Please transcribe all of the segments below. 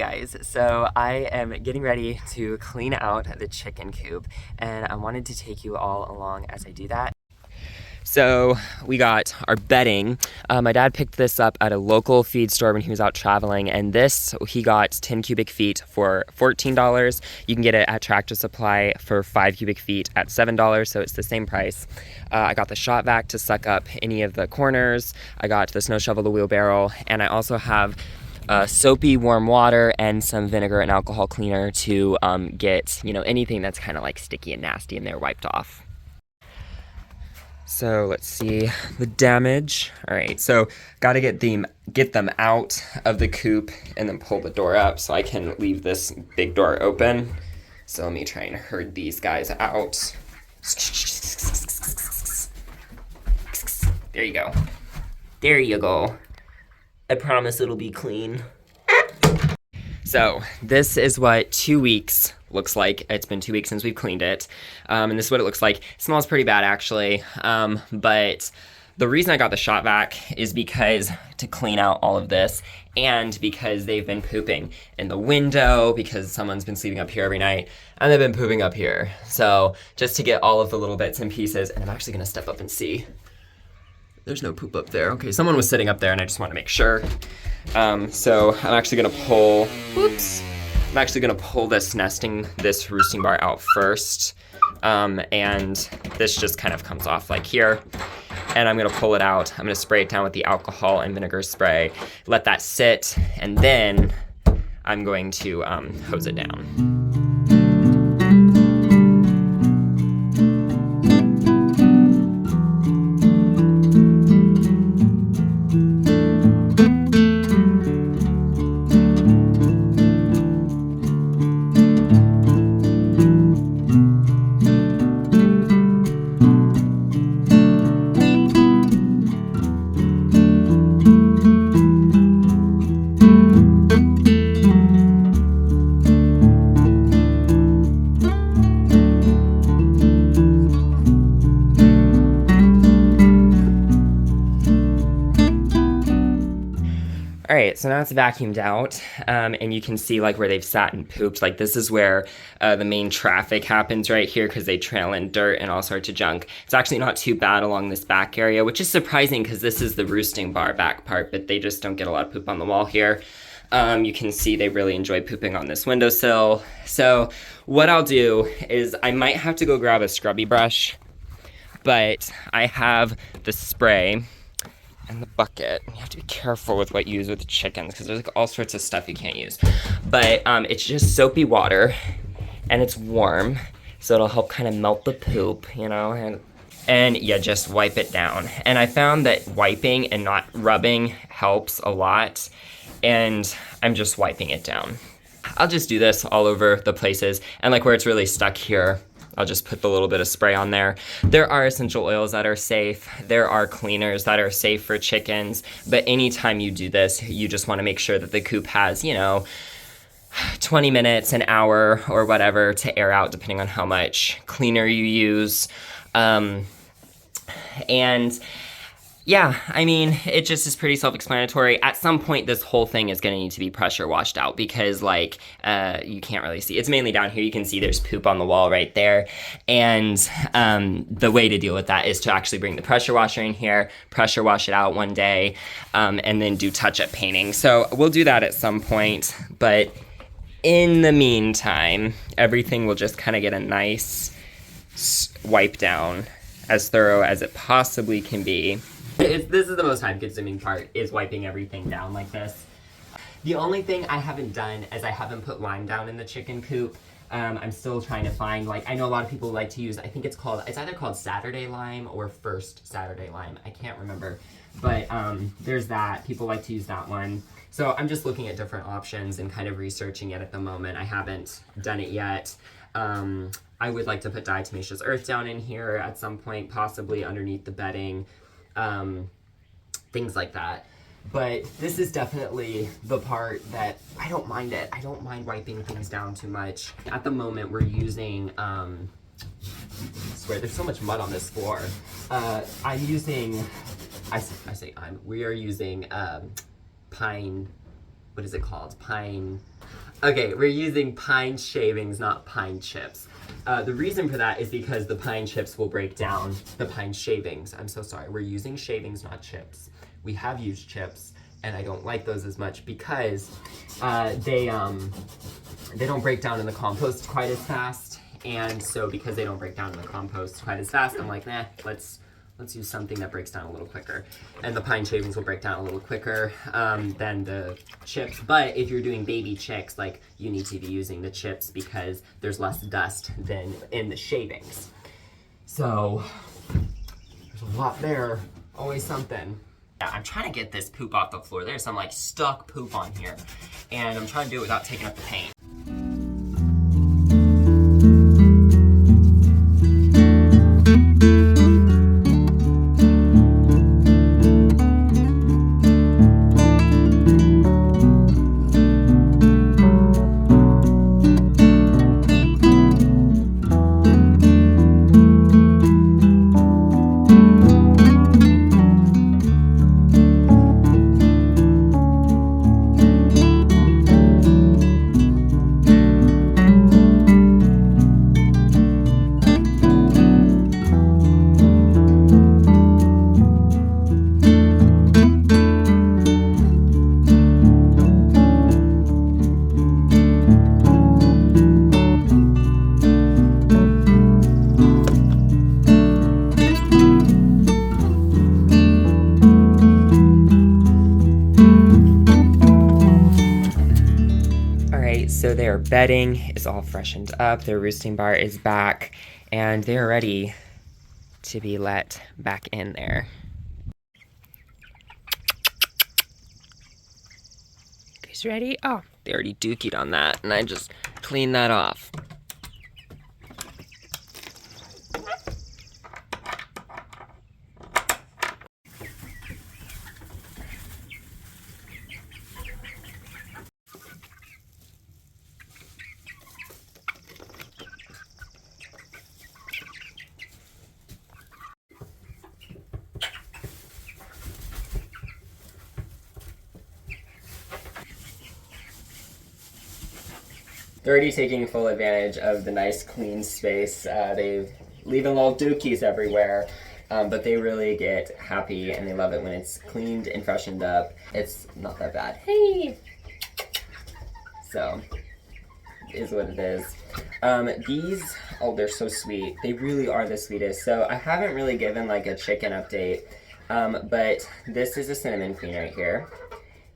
guys, so I am getting ready to clean out the chicken coop, and I wanted to take you all along as I do that. So we got our bedding. My dad picked this up at a local feed store when he was out traveling, and this he got 10 cubic feet for $14. You can get it at Tractor Supply for 5 cubic feet at $7, so it's the same price. I got the shop vac to suck up any of the corners. I got the snow shovel, the wheelbarrow, and I also have soapy warm water and some vinegar and alcohol cleaner to get anything that's kind of like sticky and nasty in there wiped off. So let's see the damage. All right, so got to get them out of the coop and then pull the door up so I can leave this big door open. So let me try and herd these guys out. There you go. There you go. I promise it'll be clean. So this is what 2 weeks looks like. It's been 2 weeks since we've cleaned it. And this is what it looks like. It smells pretty bad actually. But the reason I got the shop vac is because to clean out all of this, and because they've been pooping in the window because someone's been sleeping up here every night and they've been pooping up here. So just to get all of the little bits and pieces, and I'm actually gonna step up and see. There's no poop up there. Okay, someone was sitting up there and I just want to make sure. So I'm actually gonna pull, I'm actually gonna pull this roosting bar out first. And this just kind of comes off like here. And I'm gonna pull it out. I'm gonna spray it down with the alcohol and vinegar spray, let that sit, and then I'm going to hose it down. All right, so now it's vacuumed out, and you can see like where they've sat and pooped. Like this is where the main traffic happens right here because they trail in dirt and all sorts of junk. It's actually not too bad along this back area, which is surprising because this is the roosting bar back part, but they just don't get a lot of poop on the wall here. You can see they really enjoy pooping on this windowsill. So what I'll do is I might have to go grab a scrubby brush, but I have the spray and the bucket. You have to be careful with what you use with the chickens because there's like all sorts of stuff you can't use. But it's just soapy water and it's warm, so it'll help kind of melt the poop, and yeah, just wipe it down. And I found that wiping and not rubbing helps a lot, and I'm just wiping it down. I'll just do this all over the places, and like where it's really stuck here, I'll just put the little bit of spray on there. There are essential oils that are safe. There are cleaners that are safe for chickens. But anytime you do this, you just want to make sure that the coop has, 20 minutes, an hour, or whatever to air out, depending on how much cleaner you use. And yeah, I mean, it just is pretty self-explanatory. At some point, this whole thing is gonna need to be pressure washed out because you can't really see. It's mainly down here. You can see there's poop on the wall right there. And the way to deal with that is to actually bring the pressure washer in here, pressure wash it out one day, and then do touch-up painting. So we'll do that at some point. But in the meantime, everything will just kind of get a nice wipe down, as thorough as it possibly can be. This is the most time-consuming part, is wiping everything down like this. The only thing I haven't done is I haven't put lime down in the chicken coop. I'm still trying to find, I know a lot of people like to use, I think it's either called Saturday lime or First Saturday lime. I can't remember. But there's that. People like to use that one. So I'm just looking at different options and kind of researching it at the moment. I haven't done it yet. I would like to put diatomaceous earth down in here at some point, possibly underneath the bedding. Things like that. But this is definitely the part that I don't mind it. I don't mind wiping things down too much. At the moment, we're using, I swear, there's so much mud on this floor. We are using pine, what is it called? Pine Okay, we're using pine shavings, not pine chips. The reason for that is because the pine chips will break down the pine shavings. I'm so sorry. We're using shavings, not chips. We have used chips, and I don't like those as much because they don't break down in the compost quite as fast. And so because they don't break down in the compost quite as fast, I'm like, nah, let's use something that breaks down a little quicker. And the pine shavings will break down a little quicker than the chips. But if you're doing baby chicks, like, you need to be using the chips because there's less dust than in the shavings. So there's a lot there, always something. Yeah, I'm trying to get this poop off the floor. There's some like stuck poop on here. And I'm trying to do it without taking up the paint. So their bedding is all freshened up, their roosting bar is back, and they're ready to be let back in there. You guys ready? Oh, they already dookied on that, and I just cleaned that off. They're already taking full advantage of the nice clean space. They've leaving little dookies everywhere, but they really get happy and they love it when it's cleaned and freshened up. It's not that bad. Hey! So, it is what it is. These, oh, they're so sweet. They really are the sweetest. So I haven't really given like a chicken update, but this is a cinnamon queen right here.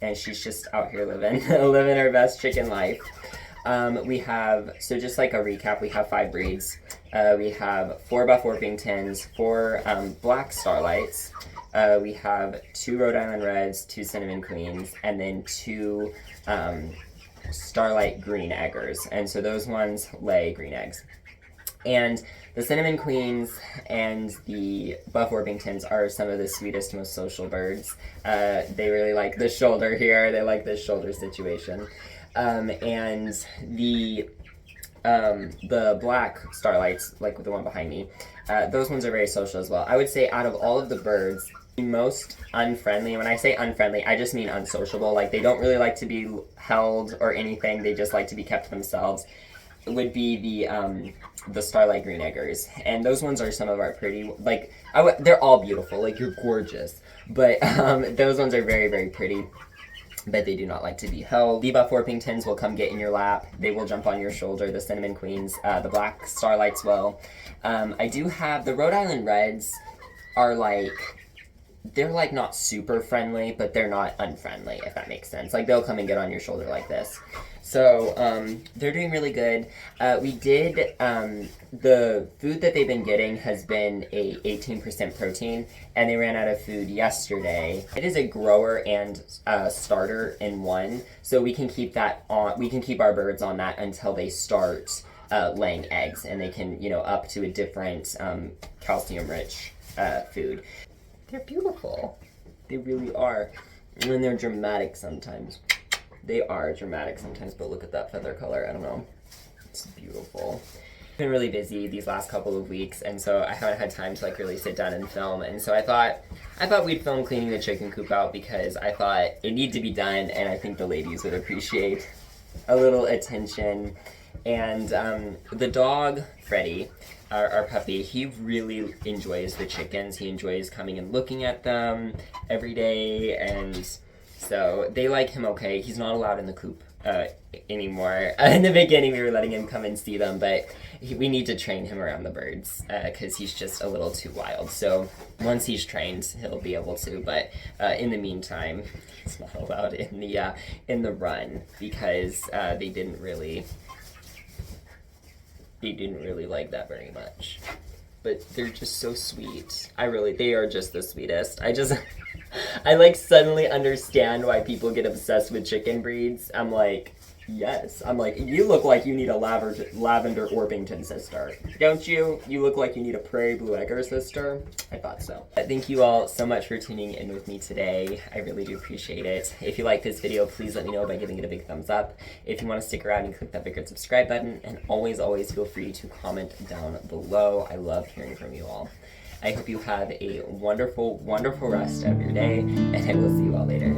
And she's just out here living her best chicken life. We have, so just like a recap, we have 5 breeds. We have 4 Buff Orpingtons, 4 Black Starlights. We have 2 Rhode Island Reds, 2 Cinnamon Queens, and then 2 Starlight Green Eggers. And so those ones lay green eggs. And the Cinnamon Queens and the Buff Orpingtons are some of the sweetest, most social birds. They really like the shoulder here. They like this shoulder situation. And the Black Starlights, like the one behind me, those ones are very social as well. I would say out of all of the birds, the most unfriendly, and when I say unfriendly, I just mean unsociable. Like, they don't really like to be held or anything. They just like to be kept to themselves. Would be the Starlight Green Eggers. And those ones are some of our pretty, like, they're all beautiful. Like, you're gorgeous. But those ones are very, very pretty. But they do not like to be held. The Buff Orpingtons will come get in your lap. They will jump on your shoulder. The Cinnamon Queens, the Black Starlights will. I do have, the Rhode Island Reds are like, they're like not super friendly, but they're not unfriendly, if that makes sense. Like, they'll come and get on your shoulder like this. So they're doing really good. We did, the food that they've been getting has been a 18% protein, and they ran out of food yesterday. It is a grower and starter in one, so we can keep that on. We can keep our birds on that until they start laying eggs, and they can, you know, up to a different calcium-rich food. They're beautiful. They really are, and they're dramatic sometimes. They are dramatic sometimes, but look at that feather color. I don't know. It's beautiful. I've been really busy these last couple of weeks, and so I haven't had time to like really sit down and film. And so I thought we'd film cleaning the chicken coop out because I thought it needed to be done, and I think the ladies would appreciate a little attention. And the dog, Freddie, our puppy, he really enjoys the chickens. He enjoys coming and looking at them every day, and so they like him okay. He's not allowed in the coop anymore. In the beginning, we were letting him come and see them, but we need to train him around the birds because he's just a little too wild. So once he's trained, he'll be able to. But in the meantime, he's not allowed in the run because they didn't really like that very much. But they're just so sweet. They are just the sweetest. I like suddenly understand why people get obsessed with chicken breeds. I'm like, yes. I'm like, you look like you need a lavender Orpington sister. Don't you? You look like you need a prairie blue egger sister. I thought so. Thank you all so much for tuning in with me today. I really do appreciate it. If you like this video, please let me know by giving it a big thumbs up. If you want to stick around, you click that big red subscribe button. And always feel free to comment down below. I love hearing from you all. I hope you have a wonderful, wonderful rest of your day, and I will see you all later.